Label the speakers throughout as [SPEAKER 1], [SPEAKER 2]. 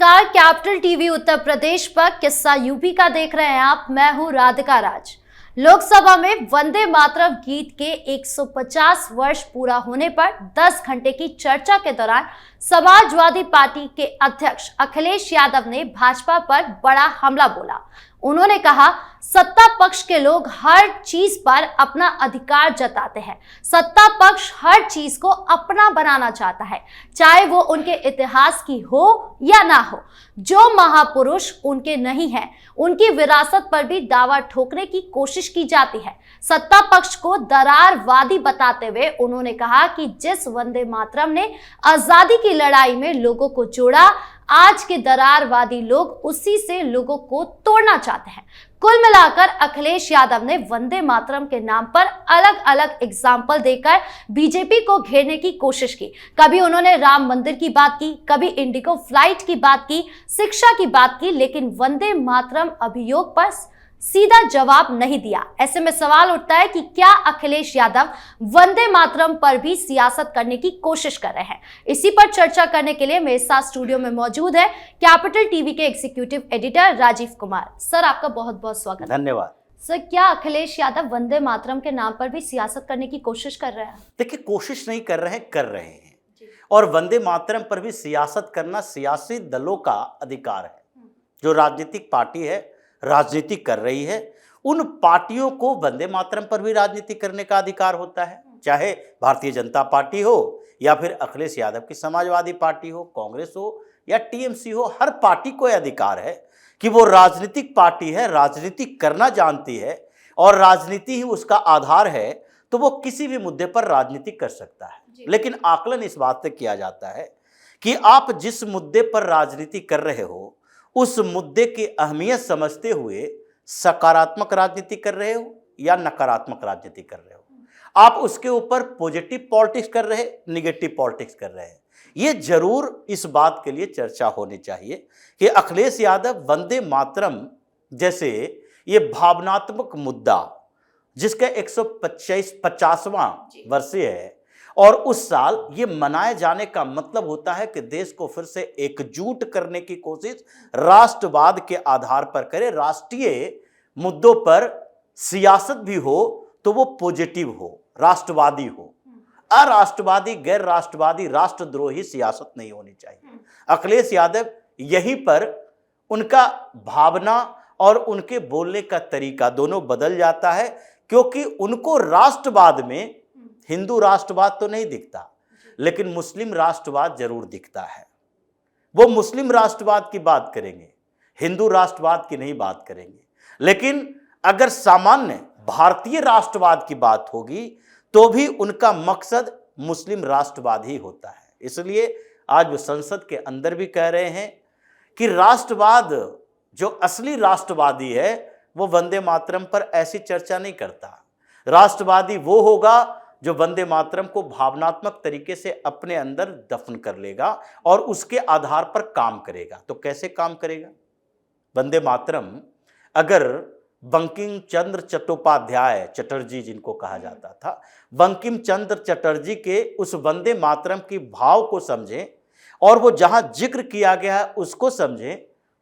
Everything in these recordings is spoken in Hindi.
[SPEAKER 1] नमस्कार, कैपिटल टीवी उत्तर प्रदेश पर किस्सा यूपी का देख रहे हैं आप। मैं हूं राधिका राज। लोकसभा में वंदे मातरम गीत के 150 वर्ष पूरा होने पर 10 घंटे की चर्चा के दौरान समाजवादी पार्टी के अध्यक्ष अखिलेश यादव ने भाजपा पर बड़ा हमला बोला। उन्होंने कहा, सत्ता पक्ष के लोग हर चीज पर अपना अधिकार जताते हैं। सत्ता पक्ष हर चीज को अपना बनाना चाहता है, चाहे वो उनके इतिहास की हो या ना हो। जो महापुरुष उनके नहीं हैं, उनकी विरासत पर भी दावा ठोकने की कोशिश की जाती है। सत्ता पक्ष को दरारवादी बताते हुए उन्होंने कहा कि जिस वंदे मातरम ने आजादी की लड़ाई में लोगों को जोड़ा, आज के दरारवादी लोग उसी से लोगों को तोड़ना चाहते हैं। कुल मिलाकर अखिलेश यादव ने वंदे मातरम के नाम पर अलग अलग एग्जाम्पल देकर बीजेपी को घेरने की कोशिश की। कभी उन्होंने राम मंदिर की बात की, कभी इंडिगो फ्लाइट की बात की, शिक्षा की बात की, लेकिन वंदे मातरम अभियोग पर सीधा जवाब नहीं दिया। ऐसे में सवाल उठता है कि क्या अखिलेश यादव वंदे मातरम पर भी सियासत करने की कोशिश कर रहे हैं। इसी पर चर्चा करने के लिए मेरे साथ स्टूडियो में मौजूद है कैपिटल टीवी के executive editor Rajeev Kumar. Sir, आपका बहुत बहुत स्वागत।
[SPEAKER 2] धन्यवाद।
[SPEAKER 1] सर, क्या अखिलेश यादव वंदे मातरम के नाम पर भी सियासत करने की कोशिश कर रहे हैं?
[SPEAKER 2] देखिए, कोशिश नहीं कर रहे हैं, कर रहे हैं। और वंदे मातरम पर भी सियासत करना सियासी दलों का अधिकार है। जो राजनीतिक पार्टी है, राजनीति कर रही है, उन पार्टियों को वंदे मातरम पर भी राजनीति करने का अधिकार होता है। चाहे भारतीय जनता पार्टी हो या फिर अखिलेश यादव की समाजवादी पार्टी हो, कांग्रेस हो या टीएमसी हो, हर पार्टी को यह अधिकार है कि वो राजनीतिक पार्टी है, राजनीति करना जानती है और राजनीति ही उसका आधार है, तो वो किसी भी मुद्दे पर राजनीति कर सकता है। लेकिन आकलन इस बात से किया जाता है कि आप जिस मुद्दे पर राजनीति कर रहे हो, उस मुद्दे की अहमियत समझते हुए सकारात्मक राजनीति कर रहे हो या नकारात्मक राजनीति कर रहे हो। आप उसके ऊपर पॉजिटिव पॉलिटिक्स कर रहे, निगेटिव पॉलिटिक्स कर रहे हैं। ये जरूर इस बात के लिए चर्चा होनी चाहिए कि अखिलेश यादव वंदे मातरम जैसे ये भावनात्मक मुद्दा, जिसका 150वां वर्ष है और उस साल ये मनाए जाने का मतलब होता है कि देश को फिर से एकजुट करने की कोशिश राष्ट्रवाद के आधार पर करे। राष्ट्रीय मुद्दों पर सियासत भी हो तो वो पॉजिटिव हो, राष्ट्रवादी हो। अराष्ट्रवादी, गैर राष्ट्रवादी, राष्ट्रद्रोही सियासत नहीं होनी चाहिए। अखिलेश यादव यहीं पर उनका भावना और उनके बोलने का तरीका दोनों बदल जाता है, क्योंकि उनको राष्ट्रवाद में हिंदू राष्ट्रवाद तो नहीं दिखता, लेकिन मुस्लिम राष्ट्रवाद जरूर दिखता है। वो मुस्लिम राष्ट्रवाद की बात करेंगे, हिंदू राष्ट्रवाद की नहीं बात करेंगे। लेकिन अगर सामान्य भारतीय राष्ट्रवाद की बात होगी तो भी उनका मकसद मुस्लिम राष्ट्रवाद ही होता है। इसलिए आज वो संसद के अंदर भी कह रहे हैं कि राष्ट्रवाद, जो असली राष्ट्रवादी है, वो वंदे मातरम पर ऐसी चर्चा नहीं करता। राष्ट्रवादी वो होगा जो वंदे मातरम को भावनात्मक तरीके से अपने अंदर दफन कर लेगा और उसके आधार पर काम करेगा। तो कैसे काम करेगा? वंदे मातरम अगर बंकिम चंद्र चट्टोपाध्याय, चटर्जी जिनको कहा जाता था, बंकिम चंद्र चटर्जी के उस वंदे मातरम की भाव को समझें और वो जहां जिक्र किया गया है उसको समझें,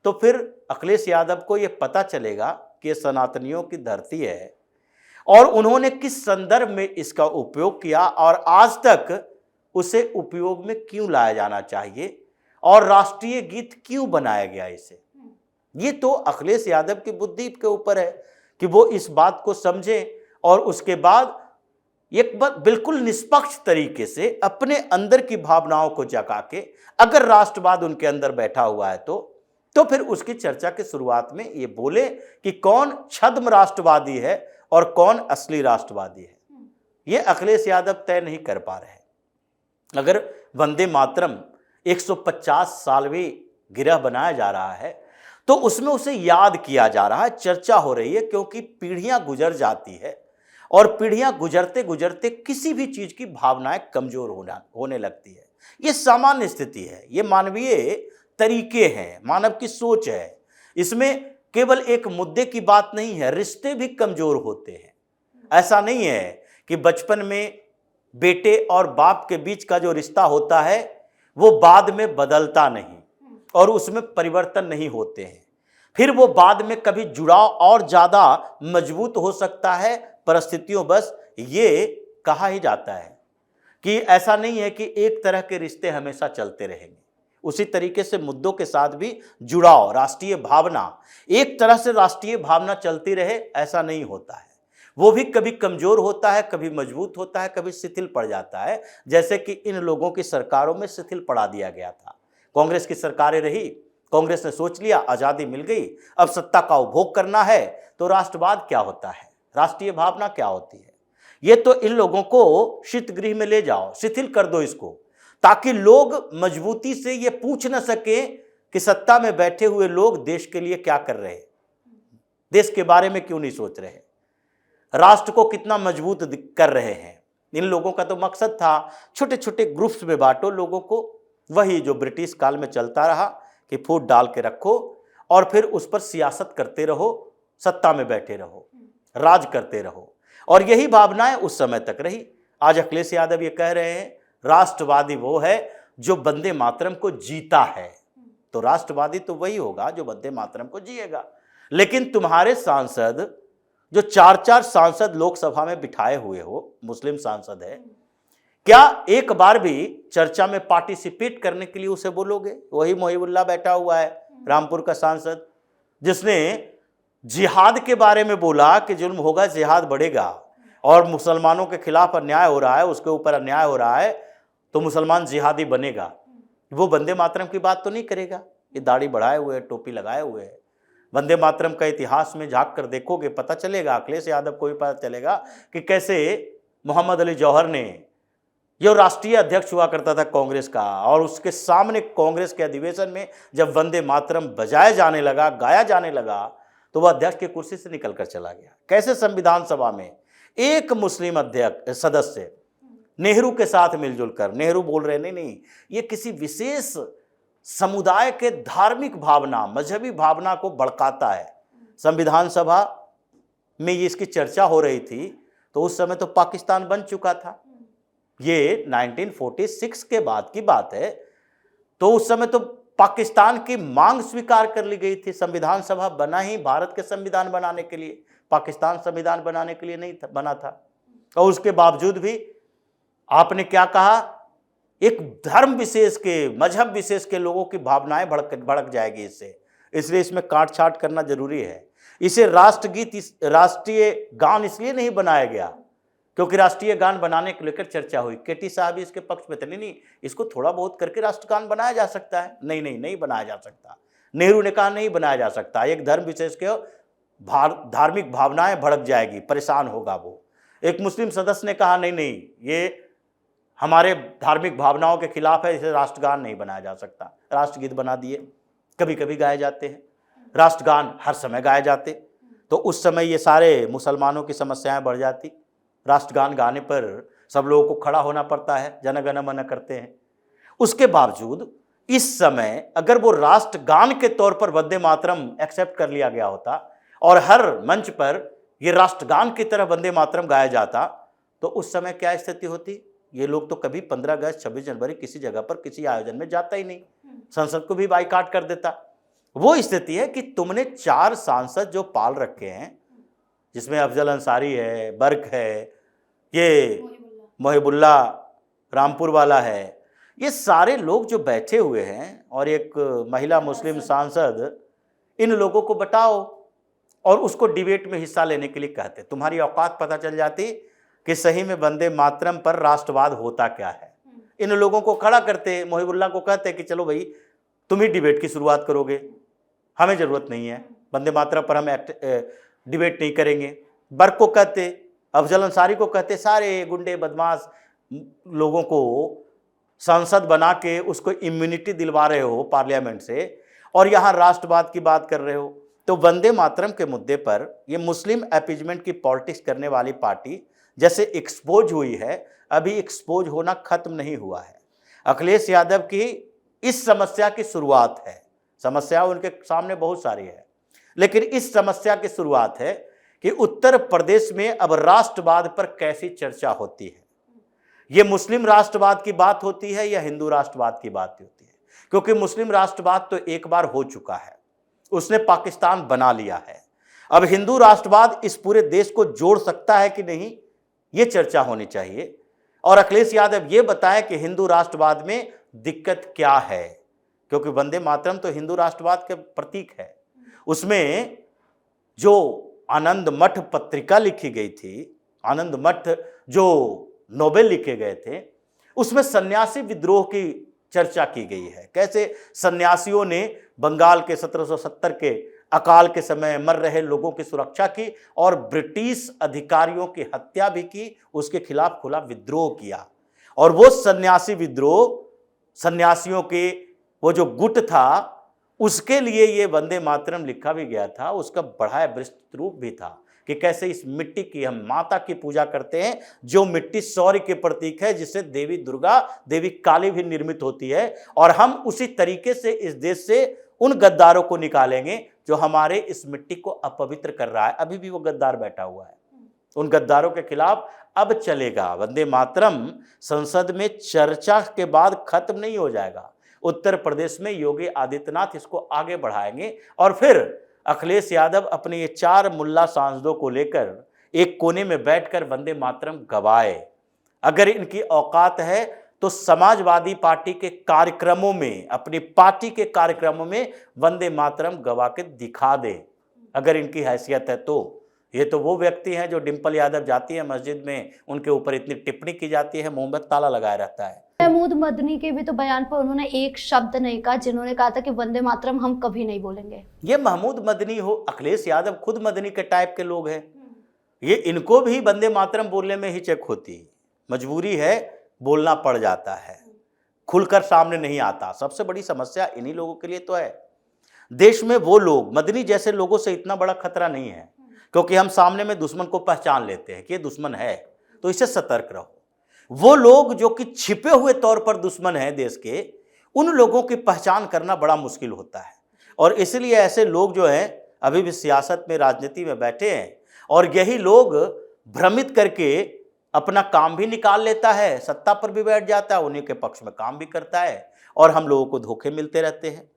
[SPEAKER 2] तो फिर अखिलेश यादव को ये पता चलेगा कि ये सनातनियों की धरती है और उन्होंने किस संदर्भ में इसका उपयोग किया और आज तक उसे उपयोग में क्यों लाया जाना चाहिए और राष्ट्रीय गीत क्यों बनाया गया इसे। ये तो अखिलेश यादव की बुद्धि के ऊपर है कि वो इस बात को समझें और उसके बाद एक बार बिल्कुल निष्पक्ष तरीके से अपने अंदर की भावनाओं को जगा के, अगर राष्ट्रवाद उनके अंदर बैठा हुआ है तो फिर उसकी चर्चा की शुरुआत में ये बोले कि कौन छद्म राष्ट्रवादी है और कौन असली राष्ट्रवादी है। ये अखिलेश यादव तय नहीं कर पा रहे हैं। अगर वंदे मातरम 150 सालवी गिरह बनाया जा रहा है तो उसमें उसे याद किया जा रहा है, चर्चा हो रही है, क्योंकि पीढ़ियां गुजर जाती है और पीढ़ियां गुजरते गुजरते किसी भी चीज की भावनाएं कमजोर होने लगती है। ये सामान्य स्थिति है, ये मानवीय तरीके हैं, मानव की सोच है। इसमें केवल एक मुद्दे की बात नहीं है, रिश्ते भी कमजोर होते हैं। ऐसा नहीं है कि बचपन में बेटे और बाप के बीच का जो रिश्ता होता है वो बाद में बदलता नहीं। और उसमें परिवर्तन नहीं होते हैं, फिर वो बाद में कभी जुड़ाव और ज्यादा मजबूत हो सकता है परिस्थितियों बस। ये कहा ही जाता है कि ऐसा नहीं है कि एक तरह के रिश्ते हमेशा चलते रहेंगे, उसी तरीके से मुद्दों के साथ भी जुड़ाव, राष्ट्रीय भावना, एक तरह से राष्ट्रीय भावना चलती रहे ऐसा नहीं होता है। वो भी कभी कमजोर होता है, कभी मजबूत होता है, कभी शिथिल पड़ जाता है, जैसे कि इन लोगों की सरकारों में शिथिल पड़ा दिया गया था। कांग्रेस की सरकारें रही, कांग्रेस ने सोच लिया आजादी मिल गई, अब सत्ता का उपभोग करना है, तो राष्ट्रवाद क्या होता है, राष्ट्रीय भावना क्या होती है, ये तो इन लोगों को शीतगृह में ले जाओ, शिथिल कर दो इसको, ताकि लोग मजबूती से ये पूछ न सके कि सत्ता में बैठे हुए लोग देश के लिए क्या कर रहे हैं, देश के बारे में क्यों नहीं सोच रहे, राष्ट्र को कितना मजबूत कर रहे हैं। इन लोगों का तो मकसद था छोटे छोटे ग्रुप्स में बांटो लोगों को, वही जो ब्रिटिश काल में चलता रहा कि फूट डाल के रखो और फिर उस पर सियासत करते रहो, सत्ता में बैठे रहो, राज करते रहो, और यही भावनाएं उस समय तक रही। आज अखिलेश यादव ये कह रहे हैं राष्ट्रवादी वो है जो वंदे मातरम को जीता है, तो राष्ट्रवादी तो वही होगा जो वंदे मातरम को जिएगा। लेकिन तुम्हारे सांसद जो 4-4 सांसद लोकसभा में बिठाए हुए हो, मुस्लिम सांसद है, क्या एक बार भी चर्चा में पार्टिसिपेट करने के लिए उसे बोलोगे? वही मोहिबुल्लाह बैठा हुआ है, रामपुर का सांसद, जिसने जिहाद के बारे में बोला कि जुल्म होगा जिहाद बढ़ेगा, और मुसलमानों के खिलाफ अन्याय हो रहा है, उसके ऊपर अन्याय हो रहा है, तो मुसलमान जिहादी बनेगा। वो वंदे मातरम की बात तो नहीं करेगा। ये दाढ़ी बढ़ाए हुए, टोपी लगाए हुए है। वंदे मातरम का इतिहास में झांक कर देखोगे, पता चलेगा, अखिलेश यादव को भी पता चलेगा कि कैसे मोहम्मद अली जौहर ने, जो राष्ट्रीय अध्यक्ष हुआ करता था कांग्रेस का, और उसके सामने कांग्रेस के अधिवेशन में जब वंदे मातरम बजाया जाने लगा, गाया जाने लगा, तो वह अध्यक्ष की कुर्सी से निकल कर चला गया। कैसे संविधान सभा में एक मुस्लिम अध्यक्ष सदस्य नेहरू के साथ मिलजुल कर, नेहरू बोल रहे नहीं, ये किसी विशेष समुदाय के धार्मिक भावना, मजहबी भावना को भड़काता है। संविधान सभा में ये इसकी चर्चा हो रही थी, तो उस समय तो पाकिस्तान बन चुका था, ये 1946 के बाद की बात है, तो उस समय तो पाकिस्तान की मांग स्वीकार कर ली गई थी। संविधान सभा बना ही भारत के संविधान बनाने के लिए, पाकिस्तान संविधान बनाने के लिए नहीं बना था। और उसके बावजूद भी आपने क्या कहा, एक धर्म विशेष के, मजहब विशेष के लोगों की भावनाएं भड़क जाएगी इससे, इसलिए इसमें काट छाट करना जरूरी है। इसे राष्ट्रगीत, राष्ट्रीय गान इसलिए नहीं बनाया गया क्योंकि राष्ट्रीय गान बनाने को लेकर चर्चा हुई। केटी साहब भी इसके पक्ष में थे, नहीं इसको थोड़ा बहुत करके राष्ट्रगान बनाया जा सकता है। नहीं बनाया जा सकता। नेहरू ने कहा नहीं बनाया जा सकता, एक धर्म विशेष के धार्मिक भावनाएं भड़क जाएगी, परेशान होगा वो। एक मुस्लिम सदस्य ने कहा नहीं ये हमारे धार्मिक भावनाओं के खिलाफ है, इसे राष्ट्रगान नहीं बनाया जा सकता। राष्ट्रगीत बना दिए, कभी कभी गाए जाते हैं, राष्ट्रगान हर समय गाए जाते, तो उस समय ये सारे मुसलमानों की समस्याएं बढ़ जाती। राष्ट्रगान गाने पर सब लोगों को खड़ा होना पड़ता है, जन गण मन करते हैं। उसके बावजूद इस समय अगर वो राष्ट्रगान के तौर पर वंदे मातरम एक्सेप्ट कर लिया गया होता और हर मंच पर ये राष्ट्रगान की तरह वंदे मातरम गाया जाता, तो उस समय क्या स्थिति होती? ये लोग तो कभी 15 अगस्त 26 जनवरी किसी जगह पर किसी आयोजन में जाता ही नहीं, संसद को भी बाइकाट कर देता। वो स्थिति है कि तुमने 4 सांसद जो पाल रखे हैं, जिसमें अफजल अंसारी है, बर्क है, ये मोहिबुल्लाह रामपुर वाला है, ये सारे लोग जो बैठे हुए हैं, और एक महिला मुस्लिम सांसद, इन लोगों को बताओ और उसको डिबेट में हिस्सा लेने के लिए कहते। तुम्हारी औकात पता चल जाती कि सही में वंदे मातरम पर राष्ट्रवाद होता क्या है। इन लोगों को खड़ा करते, मोहिबुल्लाह को कहते कि चलो भाई तुम ही डिबेट की शुरुआत करोगे, हमें ज़रूरत नहीं है, वंदे मातरम पर हम डिबेट नहीं करेंगे। बर्क को कहते, अफजल अंसारी को कहते, सारे गुंडे बदमाश लोगों को सांसद बना के उसको इम्यूनिटी दिलवा रहे हो पार्लियामेंट से, और यहाँ राष्ट्रवाद की बात कर रहे हो। तो वंदे मातरम के मुद्दे पर ये मुस्लिम अपीजमेंट की पॉलिटिक्स करने वाली पार्टी जैसे एक्सपोज हुई है, अभी एक्सपोज होना खत्म नहीं हुआ है। अखिलेश यादव की इस समस्या की शुरुआत है, समस्या उनके सामने बहुत सारी है, लेकिन इस समस्या की शुरुआत है कि उत्तर प्रदेश में अब राष्ट्रवाद पर कैसी चर्चा होती है। ये मुस्लिम राष्ट्रवाद की बात होती है या हिंदू राष्ट्रवाद की बात होती है? क्योंकि मुस्लिम राष्ट्रवाद तो एक बार हो चुका है, उसने पाकिस्तान बना लिया है। अब हिंदू राष्ट्रवाद इस पूरे देश को जोड़ सकता है कि नहीं, ये चर्चा होनी चाहिए। और अखिलेश यादव ये बताएं कि हिंदू राष्ट्रवाद में दिक्कत क्या है, क्योंकि वंदे मातरम तो हिंदू राष्ट्रवाद के प्रतीक है। उसमें जो आनंद मठ पत्रिका लिखी गई थी, आनंद मठ जो नोबेल लिखे गए थे, उसमें सन्यासी विद्रोह की चर्चा की गई है। कैसे सन्यासियों ने बंगाल के 1770 के अकाल के समय मर रहे लोगों की सुरक्षा की और ब्रिटिश अधिकारियों की हत्या भी की, उसके खिलाफ खुला विद्रोह किया। और वो सन्यासी विद्रोह, सन्यासियों के वो जो गुट था, उसके लिए ये वंदे मातरम लिखा भी गया था। उसका बड़ा विस्तृत रूप भी था कि कैसे इस मिट्टी की हम माता की पूजा करते हैं, जो मिट्टी शौर्य के प्रतीक है, जिससे देवी दुर्गा, देवी काली भी निर्मित होती है। और हम उसी तरीके से इस देश से उन गद्दारों को निकालेंगे जो हमारे इस मिट्टी को अपवित्र कर रहा है। अभी भी वो गद्दार बैठा हुआ है, उन गद्दारों के खिलाफ अब चलेगा वंदे मातरम। संसद में चर्चा के बाद खत्म नहीं हो जाएगा। उत्तर प्रदेश में योगी आदित्यनाथ इसको आगे बढ़ाएंगे और फिर अखिलेश यादव अपने ये 4 मुल्ला सांसदों को लेकर एक कोने में बैठकर वंदे मातरम गवाए। अगर इनकी औकात है तो समाजवादी पार्टी के कार्यक्रमों में, अपनी पार्टी के कार्यक्रमों में वंदे मातरम गवा के दिखा दे, अगर इनकी हैसियत है तो। ये तो वो व्यक्ति हैं जो डिंपल यादव जाती है मस्जिद में, उनके ऊपर इतनी टिप्पणी की जाती है, मुंह में ताला लगाया रहता है।
[SPEAKER 1] महमूद मदनी के भी तो बयान पर उन्होंने एक शब्द नहीं कहा, जिन्होंने कहा था कि वंदे मातरम हम कभी नहीं बोलेंगे।
[SPEAKER 2] ये महमूद मदनी हो, अखिलेश यादव खुद मदनी के टाइप के लोग हैं। ये इनको भी वंदे मातरम बोलने में ही चेक होती है, मजबूरी है, बोलना पड़ जाता है, खुलकर सामने नहीं आता। सबसे बड़ी समस्या इन्हीं लोगों के लिए तो है। देश में वो लोग, मदनी जैसे लोगों से इतना बड़ा खतरा नहीं है, क्योंकि हम सामने में दुश्मन को पहचान लेते हैं कि ये दुश्मन है, तो इससे सतर्क रहो। वो लोग जो कि छिपे हुए तौर पर दुश्मन हैं देश के, उन लोगों की पहचान करना बड़ा मुश्किल होता है। और इसलिए ऐसे लोग जो हैं अभी भी सियासत में, राजनीति में बैठे हैं, और यही लोग भ्रमित करके अपना काम भी निकाल लेता है, सत्ता पर भी बैठ जाता है, उन्हीं के पक्ष में काम भी करता है, और हम लोगों को धोखे मिलते रहते हैं।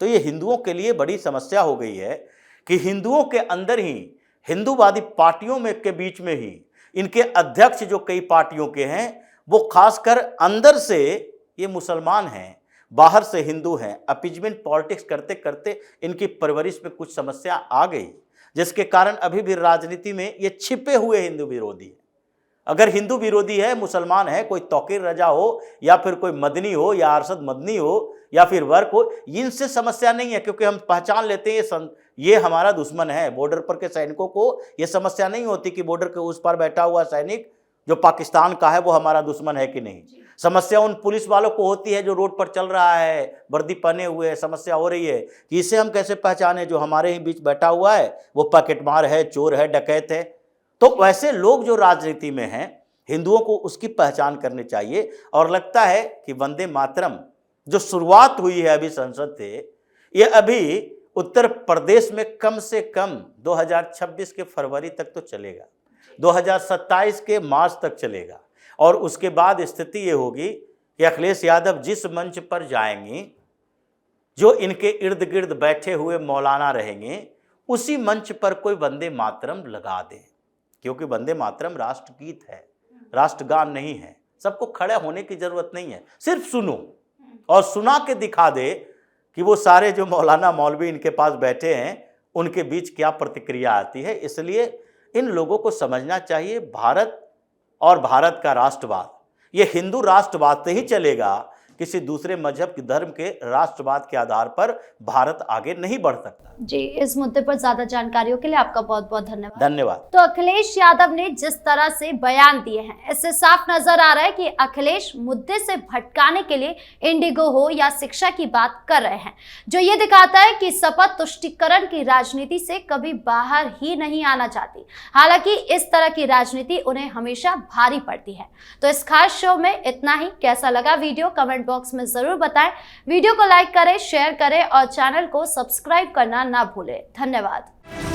[SPEAKER 2] तो ये हिंदुओं के लिए बड़ी समस्या हो गई है कि हिंदुओं के अंदर ही, हिंदूवादी पार्टियों में के बीच में ही, इनके अध्यक्ष जो कई पार्टियों के हैं, वो खासकर अंदर से ये मुसलमान हैं, बाहर से हिंदू हैं। अपीजमेंट पॉलिटिक्स करते करते इनकी परवरिश में कुछ समस्या आ गई, जिसके कारण अभी भी राजनीति में ये छिपे हुए हिंदू विरोधी है। अगर हिंदू विरोधी है, मुसलमान है, कोई तौकीर रजा हो, या फिर कोई मदनी हो, या अरशद मदनी हो, या फिर वर्क हो, इनसे समस्या नहीं है, क्योंकि हम पहचान लेते हैं ये हमारा दुश्मन है। बॉर्डर पर के सैनिकों को ये समस्या नहीं होती कि बॉर्डर के उस पार बैठा हुआ सैनिक जो पाकिस्तान का है वो हमारा दुश्मन है कि नहीं। समस्या उन पुलिस वालों को होती है जो रोड पर चल रहा है, वर्दी पहने हुए, समस्या हो रही है कि इसे हम कैसे पहचाने, जो हमारे ही बीच बैठा हुआ है वो पॉकेटमार है, चोर है, डकैत है। तो वैसे लोग जो राजनीति में हैं, हिंदुओं को उसकी पहचान करनी चाहिए। और लगता है कि वंदे मातरम जो शुरुआत हुई है अभी संसद से, ये अभी उत्तर प्रदेश में कम से कम 2026 के फरवरी तक तो चलेगा, 2027 के मार्च तक चलेगा। और उसके बाद स्थिति ये होगी कि अखिलेश यादव जिस मंच पर जाएंगे, जो इनके इर्द गिर्द बैठे हुए मौलाना रहेंगे, उसी मंच पर कोई वंदे मातरम लगा दे, क्योंकि वंदे मातरम राष्ट्रगीत है, राष्ट्रगान नहीं है। सबको खड़े होने की जरूरत नहीं है, सिर्फ सुनो और सुना के दिखा दे कि वो सारे जो मौलाना मौलवी इनके पास बैठे हैं, उनके बीच क्या प्रतिक्रिया आती है। इसलिए इन लोगों को समझना चाहिए, भारत और भारत का राष्ट्रवाद ये हिंदू राष्ट्रवाद से ही चलेगा। किसी दूसरे मजहब के धर्म के राष्ट्रवाद के आधार पर भारत आगे नहीं बढ़ सकता।
[SPEAKER 1] जी, इस मुद्दे पर ज्यादा जानकारियों के लिए आपका बहुत बहुत धन्यवाद।
[SPEAKER 2] धन्यवाद।
[SPEAKER 1] तो अखिलेश यादव ने जिस तरह से बयान दिए हैं, इससे साफ नजर आ रहा है कि अखिलेश मुद्दे से भटकाने के लिए इंडिगो हो या शिक्षा की बात कर रहे हैं, जो ये दिखाता है कि सपा तुष्टीकरण की राजनीति से कभी बाहर ही नहीं आना चाहती। हालांकि इस तरह की राजनीति उन्हें हमेशा भारी पड़ती है। तो इस खास शो में इतना ही। कैसा लगा वीडियो कमेंट बॉक्स में जरूर बताएं। वीडियो को लाइक करें, शेयर करें और चैनल को सब्सक्राइब करना ना भूलें। धन्यवाद।